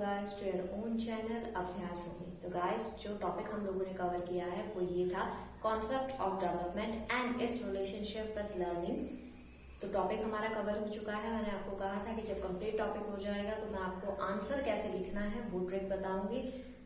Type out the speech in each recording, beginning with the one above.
guys to your own channel अभ्यास होगी। तो guys जो टॉपिक हम लोगों ने कवर किया है वो ये था concept of development and it's relationship with learning. तो टॉपिक हमारा कवर हो चुका है। मैंने आपको कहा था कि जब कंप्लीट टॉपिक हो जाएगा तो मैं आपको आंसर कैसे लिखना है वो ट्रिक बताऊंगी।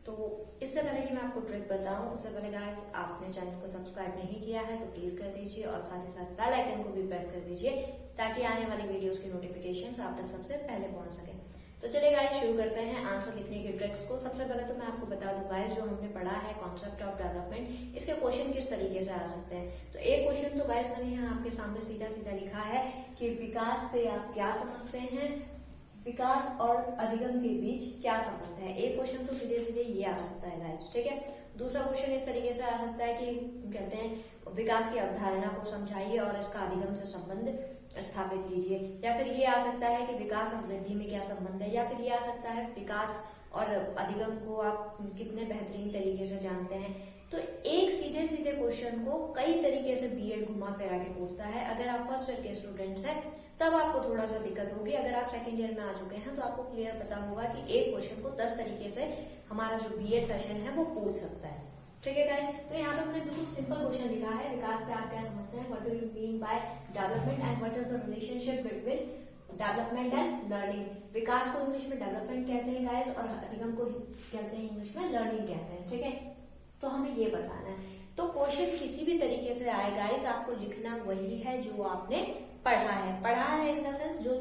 तो इससे पहले कि मैं आपको ट्रिक बताऊं उससे पहले गाइस आपने चैनल को सब्सक्राइब नहीं किया है तो प्लीज कर दीजिए और साथ ही साथ बेल आइकन को भी प्रेस कर दीजिए ताकि आने वाली वीडियोस की नोटिफिकेशंस आप तक सबसे पहले पहुंच सके। तो चलिए गाइस शुरू करते हैं आंसर लिखने की ट्रिक्स को। सबसे पहले तो मैं आपको बता दूं गाइस जो हमने पढ़ा है कॉन्सेप्ट ऑफ डेवलपमेंट, इसके क्वेश्चन किस तरीके से आ सकते हैं। तो एक क्वेश्चन तो गाइस मैंने यहाँ आपके सामने सीधा सीधा लिखा है कि विकास से आप क्या समझते हैं, विकास और अधिगम के बीच क्या संबंध है। एक क्वेश्चन तो सीधे सीधे ये आ सकता है गाइस, ठीक है। दूसरा क्वेश्चन इस तरीके से आ सकता है कि कहते हैं विकास की अवधारणा को समझाइए और इसका अधिगम से संबंध स्थापित कीजिए। या फिर ये आ सकता है कि विकास और वृद्धि में क्या संबंध है। या फिर ये आ सकता है विकास और अधिगम को आप कितने बेहतरीन तरीके से जानते हैं। तो एक सीधे सीधे क्वेश्चन को कई तरीके से बीएड घुमा फिरा के पूछता है। अगर आप फर्स्ट ईयर के स्टूडेंट्स हैं तब आपको थोड़ा सा दिक्कत होगी। अगर आप सेकंड ईयर में आ चुके हैं तो आपको क्लियर पता होगा कि एक क्वेश्चन को 10 तरीके से हमारा जो बीएड सेशन है वो पूछ सकता है, ठीक है गाइस। तो यहाँ पे हमने बिल्कुल सिंपल क्वेश्चन लिखा है, विकास से आप क्या समझते हैं, what do you mean by development and what is the relationship between development and learning. विकास को इंग्लिश में डेवलपमेंट कहते हैं गाइस और अधिगम को कहते हैं इंग्लिश में लर्निंग कहते हैं, ठीक है। तो हमें ये बताना है। तो क्वेश्चन किसी भी तरीके से आए गाइस आपको लिखना वही है जो आपने पढ़ा है इन द सेंस जो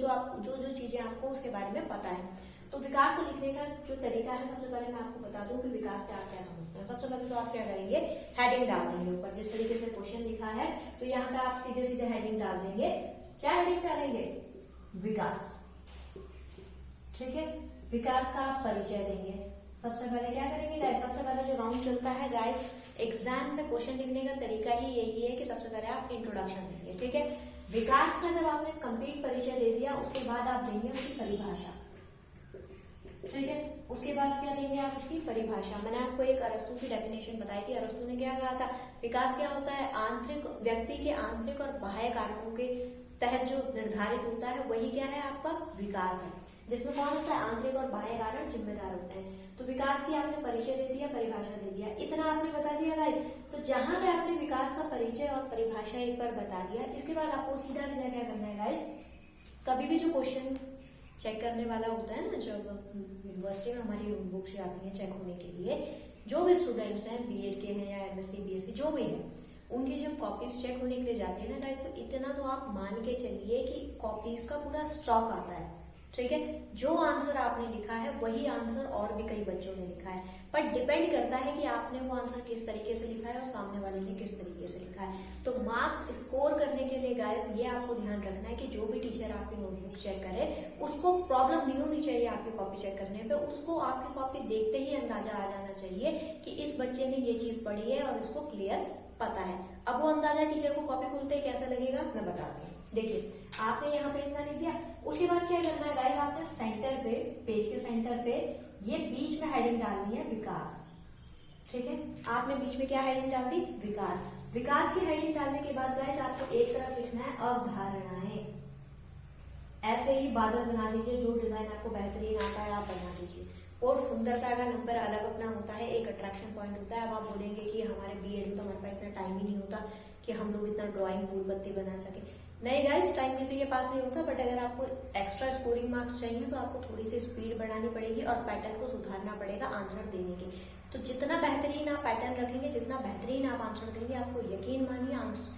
चीजें आपको उसके बारे में पता है। तो विकास को लिखने का जो तरीका है सबसे पहले मैं आपको बता दूं कि विकास से आप क्या समझते हैं। सबसे पहले तो आप क्या करेंगे, हेडिंग डाल देंगे ऊपर। जिस तरीके से क्वेश्चन लिखा है तो यहाँ पे आप सीधे सीधे हेडिंग डाल देंगे। क्या हेडिंग डालेंगे, विकास, ठीक है। विकास का आप परिचय देंगे। सबसे पहले क्या करेंगे गाइस, सबसे पहले जो राउंड चलता है गाइस एग्जाम में क्वेश्चन लिखने का तरीका ही यही है कि सबसे पहले आप इंट्रोडक्शन देंगे, ठीक है। विकास का जब आपने कंप्लीट परिचय दे दिया उसके बाद आप देंगे उसकी परिभाषा, ठीक है। उसके बाद क्या देंगे आप, उसकी परिभाषा। मैंने आपको एक अरस्तु की डेफिनेशन बताई थी। अरस्तु ने क्या कहा था, विकास क्या होता है, आंतरिक व्यक्ति के आंतरिक और बाह्य कारकों के तहत जो निर्धारित होता है वही क्या है, आपका विकास है। जिसमें कौन होता है, आंतरिक और बाह्य कारण जिम्मेदार होते हैं। तो विकास की आपने परिचय दे दिया, परिभाषा दे दिया, इतना आपने बता दिया गाइस। तो जहां पे आपने विकास का परिचय और परिभाषा एक बार बता दिया, इसके बाद आपको सीधा सीधा क्या करना है गाइस, कभी भी जो क्वेश्चन चेक करने वाला होता है ना, जब यूनिवर्सिटी में हमारी बुक्स आती हैं चेक होने के लिए, जो भी स्टूडेंट्स हैं बीएड के हैं या एमएससी बीएससी जो भी है, उनकी जब कॉपीज चेक होने के लिए जाती है ना गाइस, तो इतना तो आप मान के चलिए कि कॉपीज का पूरा स्टॉक आता है, ठीक है। जो आंसर आपने लिखा है वही आंसर और भी कई बच्चों ने लिखा है, पर डिपेंड करता है कि आपने वो आंसर किस तरीके से लिखा है और सामने वाले ने किस तरीके से लिखा है। तो मार्क्स स्कोर करने के लिए गाइस ये आपको ध्यान रखना है कि जो भी टीचर आपकी नोटबुक चेक करे उसको प्रॉब्लम नहीं होनी चाहिए आपकी कॉपी चेक करने पे। उसको आपकी कॉपी देखते ही अंदाजा आ जाना चाहिए कि इस बच्चे ने ये चीज पढ़ी है और इसको क्लियर पता है। अब वो अंदाजा टीचर को कॉपी खोलते ही कैसा लगेगा मैं बताती हूँ। देखिए आपने यहाँ पे इतना लिख दिया, उसके बाद क्या करना है गाइस, आपने सेंटर पे, पेज के सेंटर पे ये बीच में हेडिंग डालनी है विकास, ठीक है। आपने बीच में क्या हेडिंग डाल दी, विकास। विकास की हेडिंग डालने के बाद गाइस आपको एक तरफ लिखना है अवधारणाएं। ऐसे ही बादल बना दीजिए, जो डिजाइन आपको बेहतरीन आता है आप बना दीजिए। और सुंदरता का नंबर अलग अपना होता है, एक अट्रैक्शन पॉइंट होता है। अब आप बोलेंगे कि हमारे बीएड में तो हमारे पास इतना टाइम ही नहीं होता कि हम लोग इतना ड्राइंग फूल बत्ती बना सके। नहीं गाइस, टाइम में से ये पास नहीं होता, बट अगर आपको एक्स्ट्रा स्कोरिंग मार्क्स चाहिए तो आपको थोड़ी सी स्पीड बढ़ानी पड़ेगी और पैटर्न को सुधारना पड़ेगा आंसर देने की। तो जितना बेहतरीन आप पैटर्न रखेंगे, जितना बेहतरीन आप आंसर देंगे, आपको यकीन मानिए आंसर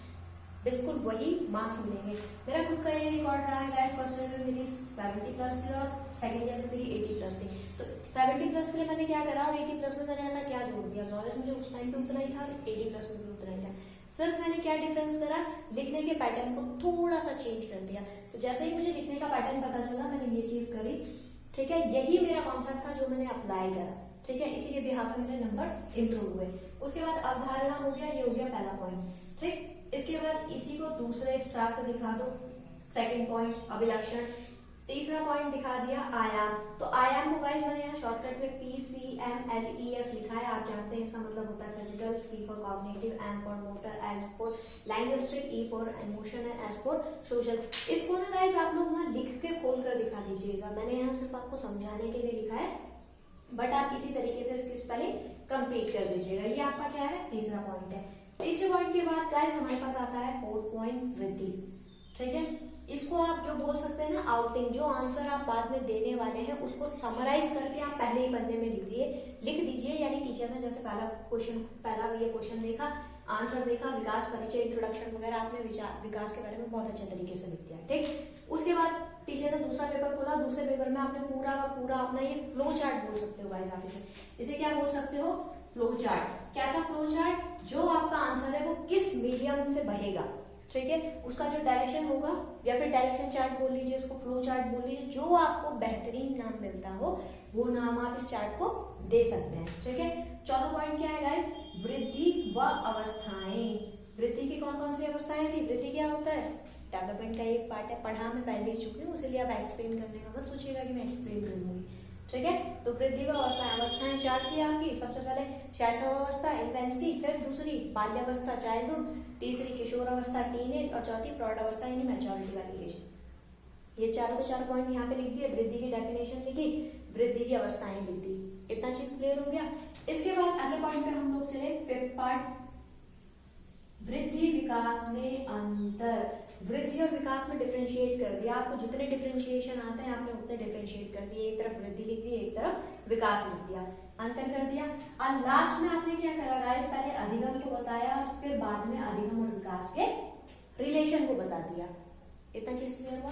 बिल्कुल वही मार्क्स मिलेंगे। मेरा खुद का ये रिकॉर्ड रहा है गाइस, फर्स्ट ईयर में मेरी 70+ थी और सेकंड ईयर में मेरी 80+ थी। तो 70+ के लिए मैंने क्या करा और 80+ में मैंने ऐसा क्या जोड़ दिया, नॉलेज मुझे उस टाइम पे उतना ही था और 80+ में भी उतना ही था। सिर्फ मैंने क्या डिफरेंस करा, लिखने के पैटर्न को थोड़ा सा चेंज कर दिया। तो जैसे ही मुझे लिखने का पैटर्न पता चला मैंने ये चीज करी, ठीक है। यही मेरा कॉन्सेप्ट था जो मैंने अप्लाई करा, ठीक है। इसी के बिहाफ में मेरे नंबर इंप्रूव हुए। उसके बाद अवधारणा हो गया, ये हो गया पहला पॉइंट, ठीक। इसके बाद इसी को दूसरे स्टार से दिखा दो, सेकंड पॉइंट अभिलक्षण। तीसरा पॉइंट दिखा दिया आयाम। तो आयाम को गाइस मैंने यहाँ शॉर्टकट में PCMLES लिखा है। आप जानते हैं इसका मतलब होता है physical, C for cognitive, M for motor, L for linguistic, E for emotion and S for social. इसको ना गाइस आप लोग ना लिख के खोल कर दिखा दीजिएगा। मैंने यहाँ सिर्फ आपको समझाने के लिए लिखा है, बट आप इसी तरीके से इसके पहले कंप्लीट कर दीजिएगा। ये आपका क्या है, तीसरा पॉइंट है। तीसरे पॉइंट के बाद गाइस हमारे पास आता है फोर्थ पॉइंट, वृद्धि। ठीक है, इसको आप जो बोल सकते हैं ना आउटिंग, जो आंसर आप बाद में देने वाले हैं उसको समराइज करके आप पहले ही पन्ने में लिख दीजिए। यानी टीचर ने जैसे पहला ये क्वेश्चन देखा, आंसर देखा, विकास परिचय, इंट्रोडक्शन वगैरह आपने विकास के बारे में बहुत अच्छे तरीके से लिख दिया। ठीक, उसके बाद टीचर ने दूसरा पेपर खोला, दूसरे पेपर में आपने पूरा का पूरा अपना ये फ्लो चार्ट बोल सकते हो गाइस आप इसे क्या बोल सकते हो, फ्लो चार्ट। कैसा फ्लो चार्ट, जो आपका आंसर है वो किस मीडियम से बहेगा, ठीक है, उसका जो डायरेक्शन होगा, या फिर डायरेक्शन चार्ट बोल लीजिए, उसको फ्लो चार्ट बोल लीजिए, जो आपको बेहतरीन नाम मिलता हो वो नाम आप इस चार्ट को दे सकते हैं। ठीक है, चौथा पॉइंट क्या है गाइस, वृद्धि व अवस्थाएं। वृद्धि की कौन कौन सी अवस्थाएं थी, वृद्धि क्या होता है, डेवलपमेंट का एक पार्ट है, पढ़ा मैं पहले ही चुकी हूँ, इसलिए आप एक्सप्लेन करने का मत सोचिएगा कि मैं एक्सप्लेन करूंगी। ठीक है, तो वृद्धि व अवस्थाएं चार थी आपकी। सबसे पहले शैशवावस्था, इन्फेंसी, फिर दूसरी बाल्यावस्था, चाइल्डहुड, तीसरी किशोरावस्था, टीनेज, और चौथी प्रौढ़ावस्था यानी मैच्योरिटी वाली एज। ये चारों के चार पॉइंट यहाँ पे लिख दिए, वृद्धि की डेफिनेशन लिखी, वृद्धि की अवस्थाएं लिख दी। इतना चीज क्लियर हो गया। इसके बाद अगले पॉइंट पे हम लोग चले, फिफ्थ पार्ट, वृद्धि विकास में अंतर। वृद्धि और विकास में डिफरेंशिएट कर दिया, आपको जितने डिफरेंशिएशन आते हैं आपने उतने डिफरेंशिएट कर दिए। एक तरफ वृद्धि लिख दी, एक तरफ विकास लिख दिया, अंतर कर दिया। और लास्ट में आपने क्या करा गाइस, पहले अधिगम को बताया, फिर बाद में अधिगम और विकास के रिलेशन को बता दिया। इतना चीज क्लियर हुआ।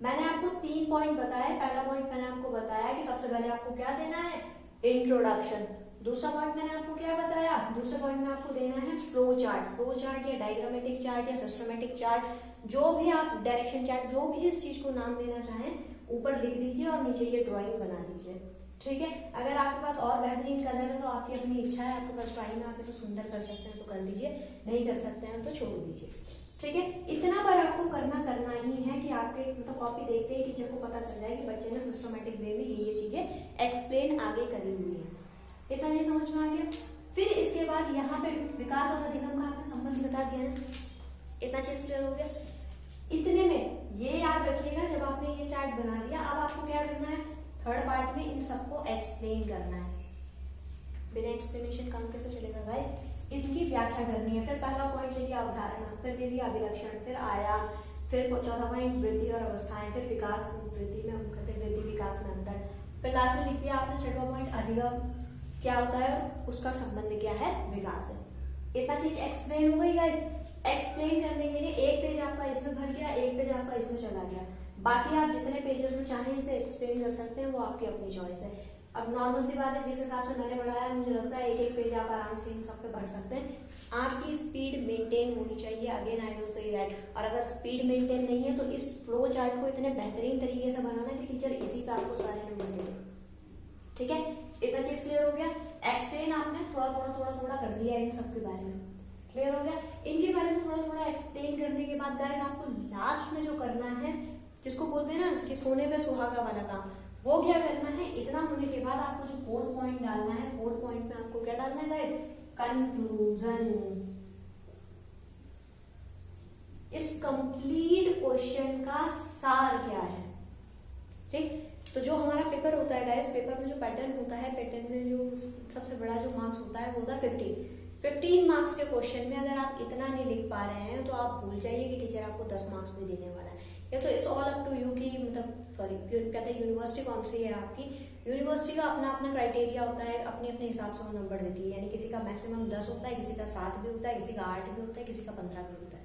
मैंने आपको 3 पॉइंट बताए। पहला पॉइंट मैंने आपको बताया कि सबसे पहले आपको क्या देना है, इंट्रोडक्शन। दूसरा पॉइंट मैंने आपको क्या बताया, दूसरे पॉइंट में आपको देना है फ्लो चार्ट। फ्लो चार्ट या डायग्रामेटिक चार्ट या सिस्टमेटिक चार्ट, जो भी आप डायरेक्शन चार्ट, जो भी इस चीज को नाम देना चाहें, ऊपर लिख दीजिए और नीचे ये ड्राइंग बना दीजिए। ठीक है, अगर आपके पास और बेहतरीन कलर है तो आपकी अपनी इच्छा है, आपके पास ड्राइंग में आप इसे सुंदर कर सकते हैं तो कर दीजिए, नहीं कर सकते हैं तो छोड़ दीजिए। ठीक है, इतना बार आपको करना ही है कि आपके मतलब कॉपी देखते ही टीचर को पता चल जाए कि बच्चे ने सिस्टमेटिक वे में ये चीजें एक्सप्लेन आगे करी हुई है। इतना ये समझ में आ गया। फिर इसके बाद यहाँ पे विकास और अधिगम का आपने संबंध बता दिया ना, इतना चीज क्लियर हो गया। इतने में ये याद रखिएगा, जब आपने ये चार्ट बना दिया, अब आपको क्या करना है, थर्ड पार्ट में इन सबको एक्सप्लेन करना है। बिना एक्सप्लेनेशन काम कैसे चलेगा गाइस, इसकी व्याख्या करनी है। फिर पहला पॉइंट ले लिया अवधारणा, फिर ले लिया अभिलक्षण, फिर आयाम, फिर चौथा पॉइंट वृद्धि और अवस्थाएं, फिर विकास, वृद्धि में हम कहते हैं वृद्धि विकास में अंतर, फिर लास्ट में लिख दिया आपने छठवां पॉइंट अधिगम क्या होता है, उसका संबंध क्या है, विकास है। इतना चीज एक्सप्लेन हो गई गाइस। एक्सप्लेन करने के लिए एक पेज आपका इसमें भर गया, एक पेज आपका इसमें चला गया, बाकी आप जितने पेजेस में चाहें इसे एक्सप्लेन कर सकते हैं, वो आपकी अपनी चॉइस है। अब नॉर्मल सी बात है, जिस हिसाब से मैंने पढ़ाया मुझे लगता है एक पेज आप आराम से इन सब पे भर सकते हैं। आपकी स्पीड मेंटेन होनी चाहिए, again I will say that. और अगर स्पीड मेंटेन नहीं है तो इस फ्लो चार्ट को इतने बेहतरीन तरीके से बनाना कि टीचर इसी पे आपको सारे नंबर दे दे। ठीक है, इतना चीज क्लियर हो गया। एक्सप्लेन आपने थोड़ा कर दिया इन सब के बारे में, क्लियर हो गया। इनके बारे में थोड़ा एक्सप्लेन करने के बाद गाइस आपको लास्ट में जो करना है, जिसको बोलते हैं ना कि सोने पे सुहागा वाला काम, वो क्या करना है। इतना होने के बाद आपको जो फोर्थ पॉइंट डालना है, फोर्थ पॉइंट में आपको क्या डालना है गाइस, कंक्लूजन। इस कंप्लीट क्वेश्चन का सार क्या है। ठीक, तो जो हमारा पेपर होता है गाइस, पेपर में जो पैटर्न होता है, पैटर्न में जो सबसे बड़ा जो मार्क्स होता है वो होता है 15 मार्क्स के क्वेश्चन में अगर आप इतना नहीं लिख पा रहे हैं तो आप भूल जाइए कि टीचर आपको 10 मार्क्स भी देने वाला है। या तो it's all up to you की मतलब कहते हैं यूनिवर्सिटी कौन सी है आपकी। यूनिवर्सिटी का अपना अपना क्राइटेरिया होता है, अपने अपने हिसाब से वो नंबर देती है। यानी किसी का मैक्सिमम 10 होता है, किसी का 7 भी होता है, किसी का 8 भी होता है, किसी का 15 भी होता है।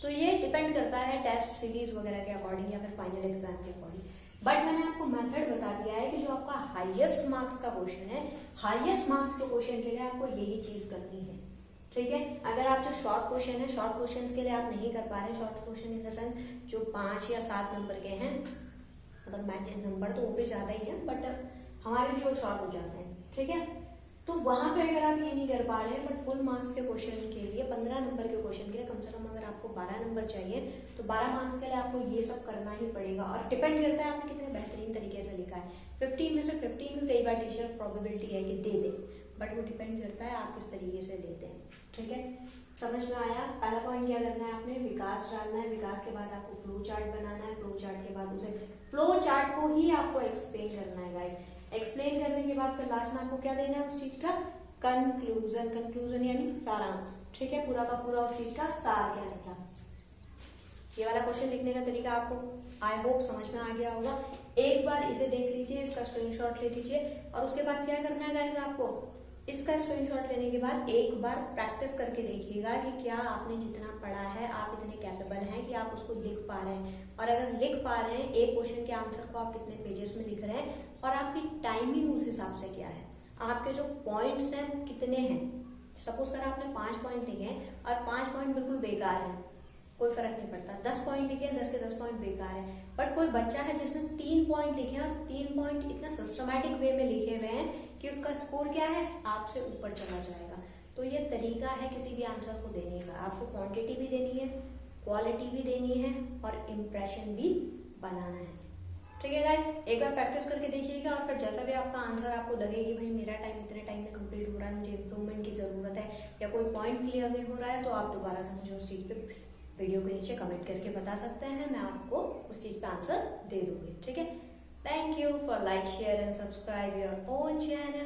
तो ये डिपेंड करता है टेस्ट सीरीज वगैरह के अकॉर्डिंग या फिर फाइनल एग्जाम के अकॉर्डिंग। बट मैंने आपको मेथड बता दिया है कि जो आपका हाईएस्ट मार्क्स का क्वेश्चन है, हाईएस्ट मार्क्स के क्वेश्चन के लिए आपको यही चीज करनी है। ठीक है, अगर आप जो शॉर्ट क्वेश्चन है, शॉर्ट क्वेश्चन के लिए आप नहीं कर पा रहे, short question in the sense जो 5 या 7 नंबर के हैं, अगर मैच नंबर तो वो भी ज्यादा ही है, बट हमारे लिए वो शॉर्ट हो जाते हैं। ठीक है, तो वहां पे अगर आप ये नहीं कर पा रहे हैं, बट फुल मार्क्स के क्वेश्चन के लिए 15 नंबर के क्वेश्चन के लिए कम से कम अगर आपको 12 नंबर चाहिए तो 12 मार्क्स के लिए आपको ये सब करना ही पड़ेगा। और डिपेंड करता है आपने कितने बेहतरीन तरीके से लिखा है। 15 में से 15 में कई बार टीचर प्रोबेबिलिटी है कि दे दे, बट वो डिपेंड करता है आप किस तरीके से लेते हैं। ठीक है, समझ में आया। पहला पॉइंट क्या करना है, आपने विकास डालना है, विकास के बाद आपको फ्लो चार्ट बनाना है, फ्लो चार्ट के बाद उसे फ्लो चार्ट को ही आपको एक्सप्लेन करना है गाइस। एक्सप्लेन करने के बाद फिर लास्ट में आपको क्या देना है उस चीज का, कंक्लूजन। कंक्लूजन यानी सारांश, ठीक है, पूरा का पूरा उस चीज का सार क्या निकला। ये वाला क्वेश्चन लिखने का तरीका आपको आई होप समझ में आ गया होगा। एक बार इसे देख लीजिए, इसका स्क्रीनशॉट ले लीजिए और उसके बाद क्या करना है गाइस, आपको इसका स्क्रीनशॉट लेने के बाद एक बार प्रैक्टिस करके देखिएगा कि क्या आपने जितना पढ़ा है आप इतने कैपेबल हैं कि आप उसको लिख पा रहे हैं। और अगर लिख पा रहे हैं एक क्वेश्चन के आंसर को आप कितने पेजेस में लिख रहे हैं और आपकी टाइमिंग उस हिसाब से क्या है, आपके जो पॉइंट्स हैं वो कितने हैं। सपोज कर आपने 5 पॉइंट लिखे हैं और 5 पॉइंट बिल्कुल बेकार हैं, कोई फर्क नहीं पड़ता। 10 पॉइंट लिखे हैं, 10 के 10 पॉइंट बेकार है। बट कोई बच्चा है जिसने 3 पॉइंट लिखे हैं और 3 पॉइंट इतना सिस्टमैटिक वे में लिखे हुए हैं कि उसका स्कोर क्या है, आपसे ऊपर चला जाएगा। तो ये तरीका है किसी भी आंसर को देने का। आपको क्वांटिटी भी देनी है, क्वालिटी भी देनी है और इम्प्रेशन भी बनाना है। ठीक है गाइस, एक बार प्रैक्टिस करके देखिएगा और फिर जैसा भी आपका आंसर आपको लगे कि भाई मेरा टाइम इतने टाइम में कंप्लीट हो रहा है, मुझे इम्प्रूवमेंट की जरूरत है या कोई पॉइंट क्लियर नहीं हो रहा है, तो आप दोबारा से मुझे उस चीज पे वीडियो के नीचे कमेंट करके बता सकते हैं। मैं आपको उस चीज पे आंसर दे दूंगी। ठीक है, thank you for like share and subscribe your own channel.